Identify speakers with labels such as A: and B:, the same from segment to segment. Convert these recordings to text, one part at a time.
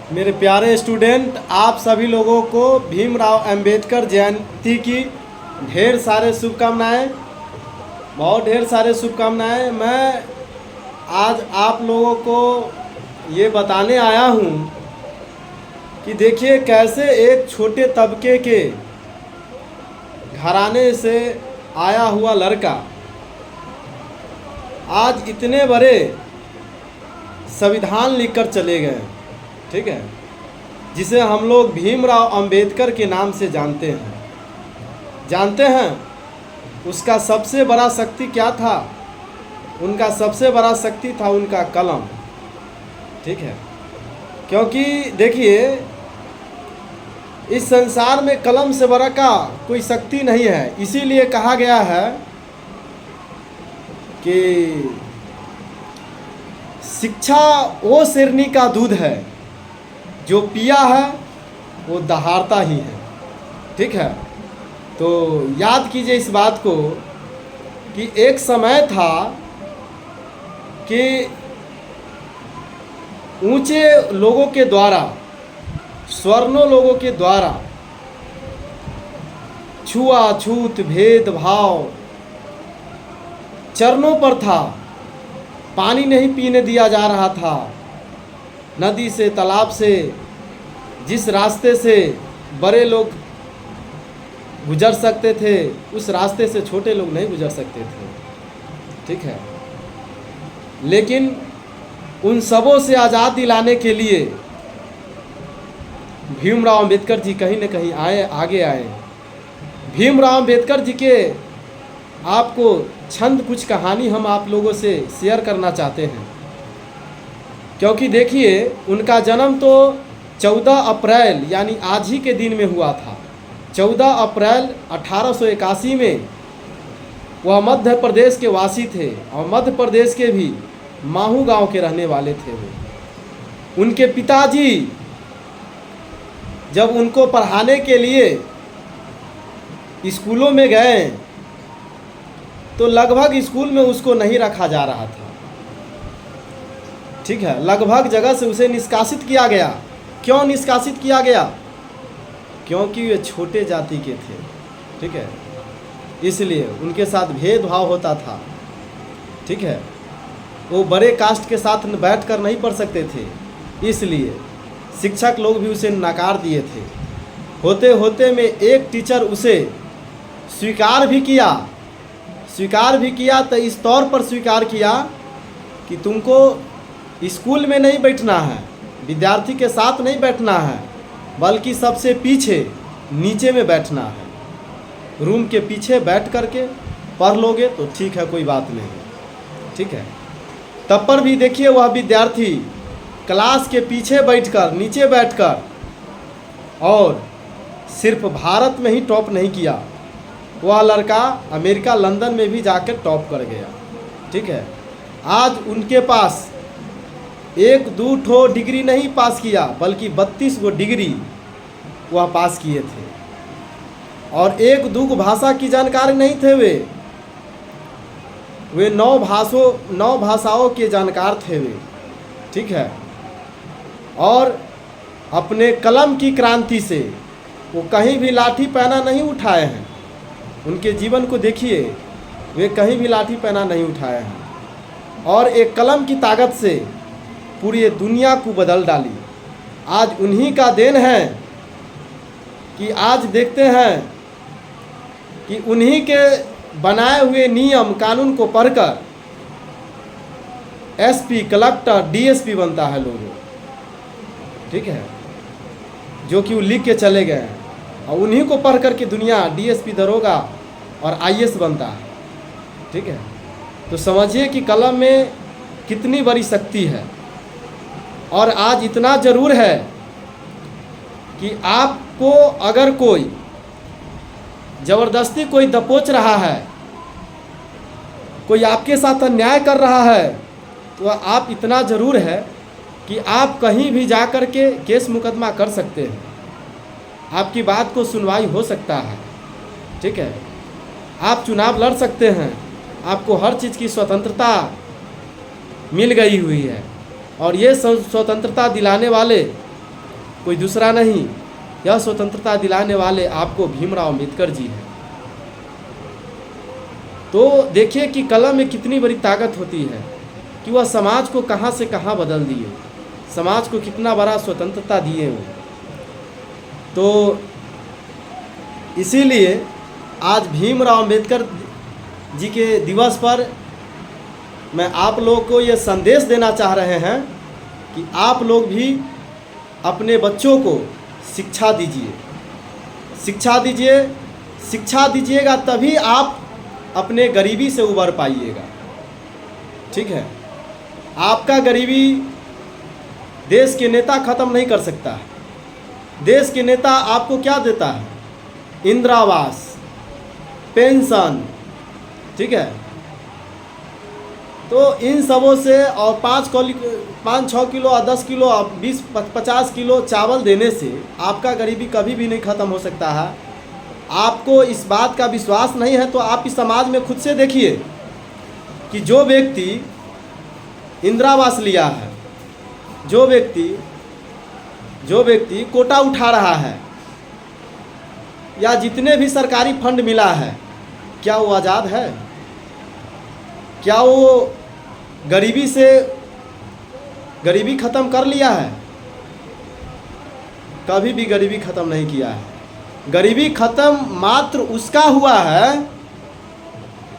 A: मेरे प्यारे स्टूडेंट, आप सभी लोगों को भीमराव अंबेडकर जयंती की ढेर सारे शुभकामनाएं, बहुत ढेर सारे शुभकामनाएं। मैं आज आप लोगों को ये बताने आया हूँ कि देखिए कैसे एक छोटे तबके के घराने से आया हुआ लड़का आज इतने बड़े संविधान लिखकर चले गए, ठीक है, जिसे हम लोग भीमराव अंबेडकर के नाम से जानते हैं। उसका सबसे बड़ा शक्ति क्या था? उनका सबसे बड़ा शक्ति था उनका कलम, ठीक है। क्योंकि देखिए, इस संसार में कलम से बड़ा का कोई शक्ति नहीं है। इसीलिए कहा गया है कि शिक्षा वो शेरनी का दूध है, जो पिया है वो दहाड़ता ही है, ठीक है। तो याद कीजिए इस बात को कि एक समय था कि ऊंचे लोगों के द्वारा, स्वर्णों लोगों के द्वारा छुआछूत भेदभाव चरणों पर था। पानी नहीं पीने दिया जा रहा था। नदी से, तालाब से, जिस रास्ते से बड़े लोग गुजर सकते थे, उस रास्ते से छोटे लोग नहीं गुजर सकते थे, ठीक है। लेकिन उन सबों से आज़ाद दिलाने के लिए भीमराव अंबेडकर जी कहीं न कहीं आगे आए। भीमराव अंबेडकर जी के आपको छंद कुछ कहानी हम आप लोगों से शेयर करना चाहते हैं। क्योंकि देखिए, उनका जन्म तो 14 अप्रैल यानी आज ही के दिन में हुआ था। 14 अप्रैल 1881 में वह मध्य प्रदेश के वासी थे और मध्य प्रदेश के भी माहू गांव के रहने वाले थे वो। उनके पिताजी जब उनको पढ़ाने के लिए स्कूलों में गए तो लगभग स्कूल में उसको नहीं रखा जा रहा था, ठीक है। लगभग जगह से उसे निष्कासित किया गया। क्यों निष्कासित किया गया? क्योंकि वे छोटे जाति के थे, ठीक है। इसलिए उनके साथ भेदभाव होता था, ठीक है। वो बड़े कास्ट के साथ बैठकर नहीं पढ़ सकते थे, इसलिए शिक्षक लोग भी उसे नकार दिए थे। होते होते में एक टीचर उसे स्वीकार भी किया तो इस तौर पर स्वीकार किया कि तुमको स्कूल में नहीं बैठना है, विद्यार्थी के साथ नहीं बैठना है, बल्कि सबसे पीछे नीचे में बैठना है। रूम के पीछे बैठ करके पढ़ लोगे तो ठीक है, कोई बात नहीं, ठीक है। तब पर भी देखिए, वह विद्यार्थी क्लास के पीछे बैठकर, नीचे बैठकर, और सिर्फ भारत में ही टॉप नहीं किया, वह लड़का अमेरिका, लंदन में भी जाकर टॉप कर गया, ठीक है। आज उनके पास 1-2 ठो डिग्री नहीं पास किया, बल्कि 32 गो डिग्री वह पास किए थे। और 1-2 भाषा की जानकारी नहीं थे वे 9 भाषाओं के जानकार थे वे, ठीक है। और अपने कलम की क्रांति से वो कहीं भी लाठी पैना नहीं उठाए हैं। उनके जीवन को देखिए, वे कहीं भी लाठी पैना नहीं उठाए हैं और एक कलम की ताकत से पूरी दुनिया को बदल डाली। आज उन्हीं का देन है कि आज देखते हैं कि उन्हीं के बनाए हुए नियम कानून को पढ़कर एसपी, कलेक्टर, डीएसपी बनता है लोगों, ठीक है, जो कि वो लिख के चले गए हैं। और उन्हीं को पढ़ करके दुनिया डीएसपी, दरोगा और आईएएस बनता है, ठीक है। तो समझिए कि कलम में कितनी बड़ी शक्ति है। और आज इतना ज़रूर है कि आपको अगर कोई ज़बरदस्ती कोई दबोच रहा है, कोई आपके साथ अन्याय कर रहा है, तो आप इतना ज़रूर है कि आप कहीं भी जा कर के केस मुकदमा कर सकते हैं। आपकी बात को सुनवाई हो सकता है, ठीक है। आप चुनाव लड़ सकते हैं, आपको हर चीज़ की स्वतंत्रता मिल गई हुई है। और ये स्वतंत्रता दिलाने वाले कोई दूसरा नहीं, यह स्वतंत्रता दिलाने वाले आपको भीमराव अम्बेडकर जी हैं। तो देखिए कि कलम में कितनी बड़ी ताकत होती है कि वह समाज को कहाँ से कहाँ बदल दिए, समाज को कितना बड़ा स्वतंत्रता दिए वो। तो इसीलिए आज भीमराव अम्बेडकर जी के दिवस पर मैं आप लोगों को ये संदेश देना चाह रहे हैं कि आप लोग भी अपने बच्चों को शिक्षा दीजिए, शिक्षा दीजिए। शिक्षा दीजिएगा तभी आप अपने गरीबी से उबर पाइएगा, ठीक है। आपका गरीबी देश के नेता ख़त्म नहीं कर सकता है। देश के नेता आपको क्या देता है? इंदिरा आवास, पेंशन, ठीक है। तो इन सबों से और 5-6 किलो और 10 किलो 20-50 किलो चावल देने से आपका गरीबी कभी भी नहीं ख़त्म हो सकता है। आपको इस बात का विश्वास नहीं है तो आप इस समाज में खुद से देखिए कि जो व्यक्ति इंदिरा आवास लिया है, जो व्यक्ति कोटा उठा रहा है या जितने भी सरकारी फंड मिला है, क्या वो आज़ाद है? क्या वो गरीबी ख़त्म कर लिया है? कभी भी गरीबी ख़त्म नहीं किया है। गरीबी ख़त्म मात्र उसका हुआ है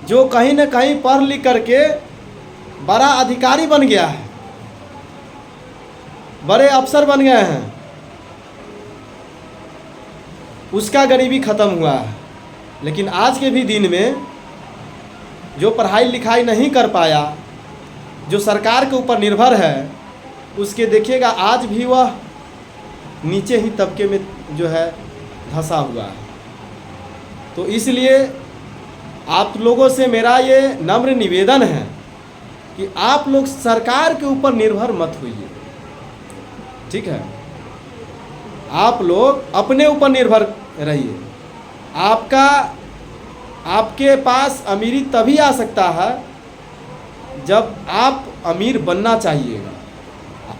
A: जो कहीं न कहीं पढ़ लिख करके बड़ा अधिकारी बन गया है, बड़े अफसर बन गए हैं, उसका गरीबी ख़त्म हुआ है। लेकिन आज के भी दिन में जो पढ़ाई लिखाई नहीं कर पाया, जो सरकार के ऊपर निर्भर है, उसके देखिएगा आज भी वह नीचे ही तबके में जो है धंसा हुआ है। तो इसलिए आप लोगों से मेरा ये नम्र निवेदन है कि आप लोग सरकार के ऊपर निर्भर मत होइए, ठीक है। आप लोग अपने ऊपर निर्भर रहिए। आपके पास अमीरी तभी आ सकता है जब आप अमीर बनना चाहिएगा।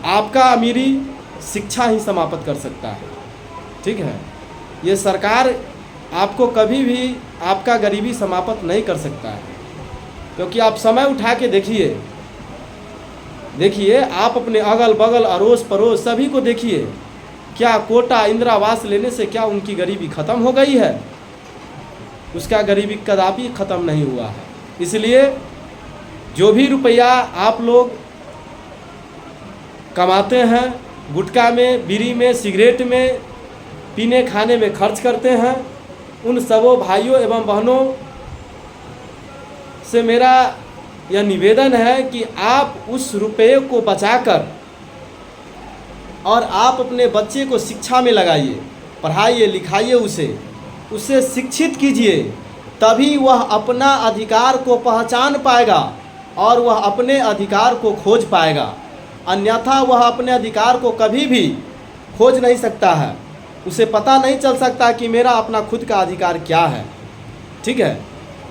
A: आपका अमीरी शिक्षा ही समाप्त कर सकता है, ठीक है। ये सरकार आपको कभी भी आपका गरीबी समाप्त नहीं कर सकता है, क्योंकि आप समय उठा के देखिए आप अपने अगल बगल अड़ोस पड़ोस सभी को देखिए, क्या कोटा इंदिरा आवास लेने से क्या उनकी गरीबी ख़त्म हो गई है? उसका गरीबी कदापि ख़त्म नहीं हुआ है। इसलिए जो भी रुपया आप लोग कमाते हैं, गुटखा में, बीड़ी में, सिगरेट में, पीने खाने में खर्च करते हैं, उन सबों भाइयों एवं बहनों से मेरा यह निवेदन है कि आप उस रुपये को बचाकर और आप अपने बच्चे को शिक्षा में लगाइए, पढ़ाइए लिखाइए, उसे शिक्षित कीजिए, तभी वह अपना अधिकार को पहचान पाएगा और वह अपने अधिकार को खोज पाएगा। अन्यथा वह अपने अधिकार को कभी भी खोज नहीं सकता है। उसे पता नहीं चल सकता कि मेरा अपना खुद का अधिकार क्या है, ठीक है।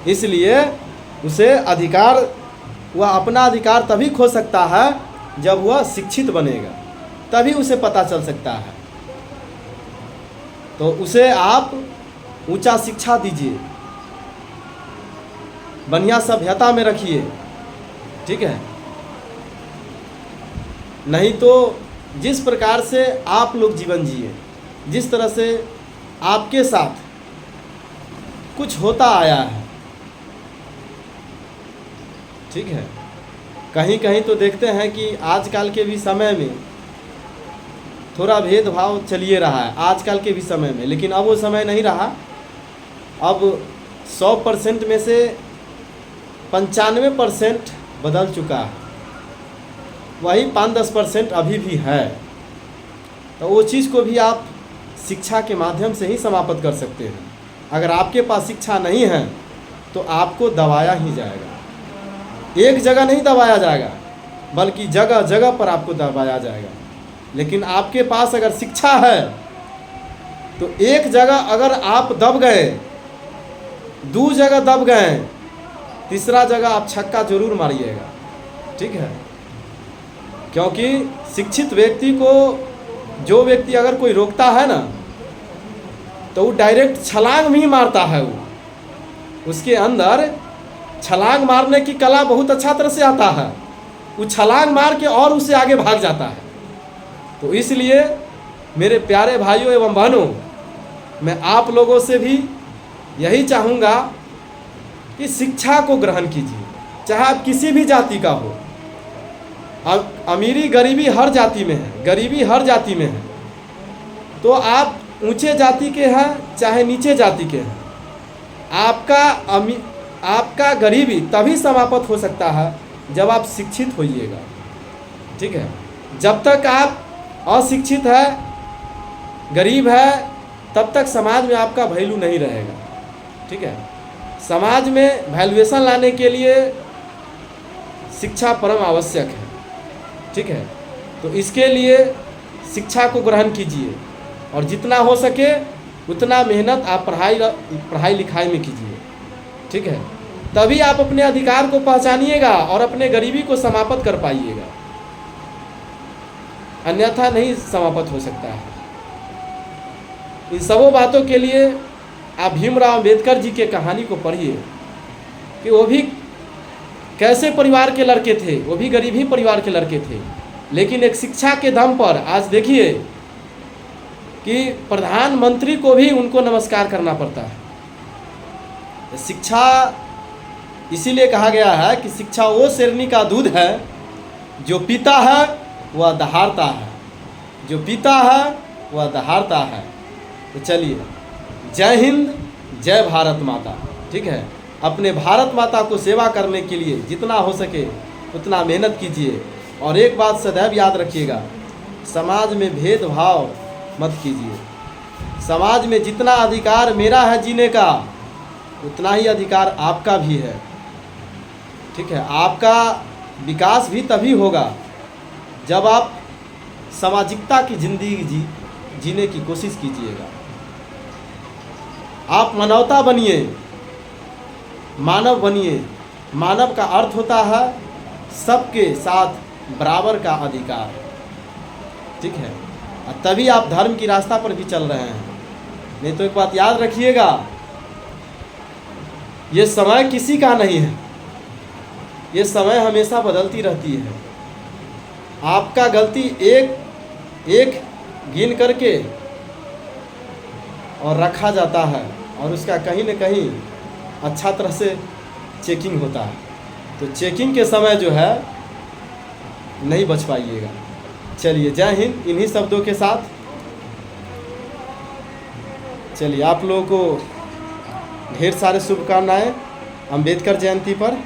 A: इसलिए वह अपना अधिकार तभी खोज सकता है जब वह शिक्षित बनेगा, तभी उसे पता चल सकता है। तो उसे आप ऊंचा शिक्षा दीजिए, बढ़िया सभ्यता में रखिए, ठीक है। नहीं तो जिस प्रकार से आप लोग जीवन जिए, जिस तरह से आपके साथ कुछ होता आया है, ठीक है। कहीं कहीं तो देखते हैं कि आजकल के भी समय में थोड़ा भेदभाव चलिए रहा है, आजकल के भी समय में, लेकिन अब वो समय नहीं रहा। अब 100% में से 95% बदल चुका है, वही 5-10% अभी भी है। तो वो चीज़ को भी आप शिक्षा के माध्यम से ही समाप्त कर सकते हैं। अगर आपके पास शिक्षा नहीं है तो आपको दबाया ही जाएगा, एक जगह नहीं दबाया जाएगा, बल्कि जगह जगह पर आपको दबाया जाएगा। लेकिन आपके पास अगर शिक्षा है तो एक जगह अगर आप दब गए, 2 जगह दब गए, तीसरा जगह आप छक्का जरूर मारिएगा, ठीक है। क्योंकि शिक्षित व्यक्ति को जो व्यक्ति अगर कोई रोकता है ना तो वो डायरेक्ट छलांग भी मारता है। वो उसके अंदर छलांग मारने की कला बहुत अच्छा तरह से आता है। वो छलांग मार के और उससे आगे भाग जाता है। तो इसलिए मेरे प्यारे भाइयों एवं बहनों, मैं आप लोगों से भी यही चाहूँगा कि शिक्षा को ग्रहण कीजिए, चाहे आप किसी भी जाति का हो। अमीरी गरीबी हर जाति में है, गरीबी हर जाति में है। तो आप ऊंचे जाति के हैं चाहे नीचे जाति के हैं, आपका गरीबी तभी समाप्त हो सकता है जब आप शिक्षित होइएगा। ठीक है, जब तक आप अशिक्षित है, गरीब है, तब तक समाज में आपका वैल्यू नहीं रहेगा। ठीक है, समाज में वैल्यूएशन लाने के लिए शिक्षा परम आवश्यक है। ठीक है, तो इसके लिए शिक्षा को ग्रहण कीजिए और जितना हो सके उतना मेहनत आप पढ़ाई लिखाई में कीजिए। ठीक है, तभी आप अपने अधिकार को पहचानिएगा और अपने गरीबी को समाप्त कर पाइएगा, अन्यथा नहीं समाप्त हो सकता है। इन सबों बातों के लिए आप भीमराव अंबेडकर जी के कहानी को पढ़िए कि वो भी कैसे परिवार के लड़के थे, वो भी गरीब ही परिवार के लड़के थे, लेकिन एक शिक्षा के दम पर आज देखिए कि प्रधानमंत्री को भी उनको नमस्कार करना पड़ता है। शिक्षा इसीलिए कहा गया है कि शिक्षा वो शेरनी का दूध है जो पीता है वह दहाड़ता है, जो पीता है वह दहाड़ता है। तो चलिए, जय हिंद, जय भारत माता। ठीक है, अपने भारत माता को सेवा करने के लिए जितना हो सके उतना मेहनत कीजिए। और एक बात सदैव याद रखिएगा, समाज में भेदभाव मत कीजिए। समाज में जितना अधिकार मेरा है जीने का, उतना ही अधिकार आपका भी है। ठीक है, आपका विकास भी तभी होगा जब आप सामाजिकता की जिंदगी जीने की कोशिश कीजिएगा। आप मानवता बनिए, मानव बनिए। मानव का अर्थ होता है सबके साथ बराबर का अधिकार। ठीक है, और तभी आप धर्म की रास्ता पर भी चल रहे हैं। नहीं तो एक बात याद रखिएगा, ये समय किसी का नहीं है, ये समय हमेशा बदलती रहती है। आपका गलती एक गिन करके और रखा जाता है और उसका कहीं न कहीं अच्छा तरह से चेकिंग होता है। तो चेकिंग के समय जो है नहीं बच पाइएगा। चलिए, जय हिंद। इन्हीं शब्दों के साथ चलिए, आप लोगों को ढेर सारे शुभकामनाएं अम्बेडकर जयंती पर।